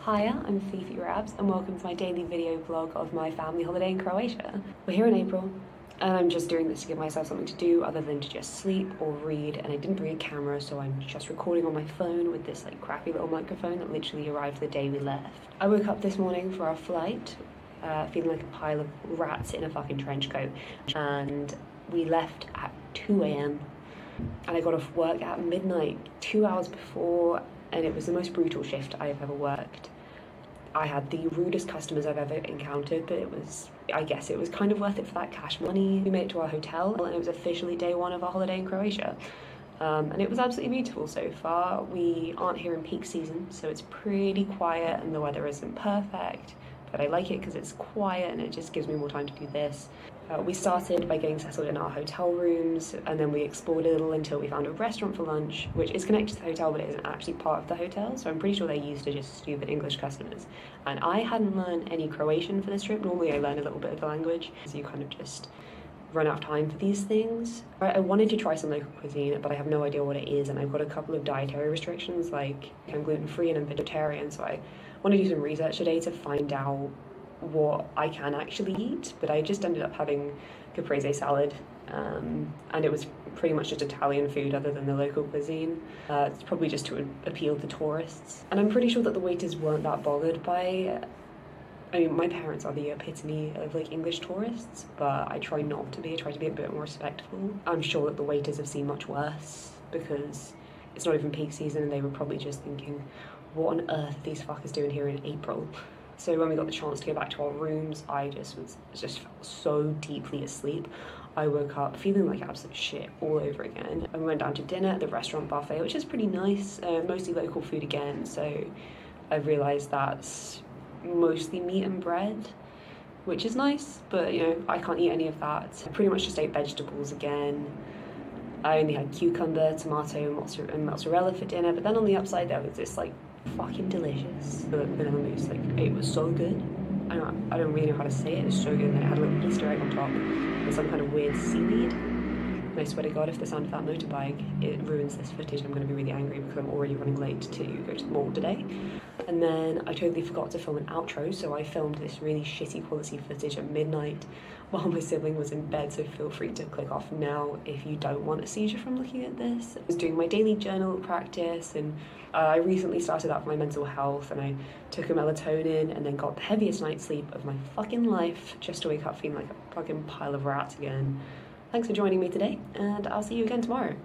Hiya, I'm FIFI RABS and welcome to my daily video vlog of my family holiday in Croatia. We're here in April and I'm just doing this to give myself something to do other than to just sleep or read, and I didn't bring a camera, so I'm just recording on my phone with this like crappy little microphone that literally arrived the day we left. I woke up this morning for our flight feeling like a pile of rats in a fucking trench coat, and we left at 2 AM and I got off work at midnight, 2 hours before, and it was the most brutal shift I've ever worked. I had the rudest customers I've ever encountered, but I guess it was kind of worth it for that cash money. We made it to our hotel and it was officially day one of our holiday in Croatia. And it was absolutely beautiful so far. We aren't here in peak season, so it's pretty quiet and the weather isn't perfect, but I like it because it's quiet and it just gives me more time to do this. We started by getting settled in our hotel rooms, and then we explored a little until we found a restaurant for lunch, which is connected to the hotel but it isn't actually part of the hotel, so I'm pretty sure they're used to just stupid English customers. And I hadn't learned any Croatian for this trip. Normally I learn a little bit of the language, so you kind of just run out of time for these things. I wanted to try some local cuisine, but I have no idea what it is, and I've got a couple of dietary restrictions, like I'm gluten-free and I'm vegetarian, so I want to do some research today to find out what I can actually eat. But I just ended up having caprese salad, and it was pretty much just Italian food other than the local cuisine. It's probably just to appeal to tourists, and I'm pretty sure that the waiters weren't that bothered by I mean, my parents are the epitome of like English tourists, but I try not to be. I try to be a bit more respectful. I'm sure that the waiters have seen much worse because it's not even peak season and they were probably just thinking, what on earth are these fuckers doing here in April? So when we got the chance to go back to our rooms, I just felt so deeply asleep. I woke up feeling like absolute shit all over again. And we went down to dinner at the restaurant buffet, which is pretty nice, mostly local food again. So I realised that's mostly meat and bread, which is nice, but you know, I can't eat any of that. I pretty much just ate vegetables again. I only had cucumber, tomato, and mozzarella for dinner, but then on the upside there was this like fucking delicious vanilla mousse. Like, it was so good. I don't really know how to say it. It was so good. And then it had a little Easter egg on top with some kind of weird seaweed. And I swear to God, if the sound of that motorbike it ruins this footage, I'm going to be really angry because I'm already running late to go to the mall today. And then I totally forgot to film an outro, so I filmed this really shitty quality footage at midnight while my sibling was in bed, so feel free to click off now if you don't want a seizure from looking at this. I was doing my daily journal practice, and I recently started out for my mental health, and I took a melatonin and then got the heaviest night's sleep of my fucking life just to wake up feeling like a fucking pile of rats again. Thanks for joining me today, and I'll see you again tomorrow.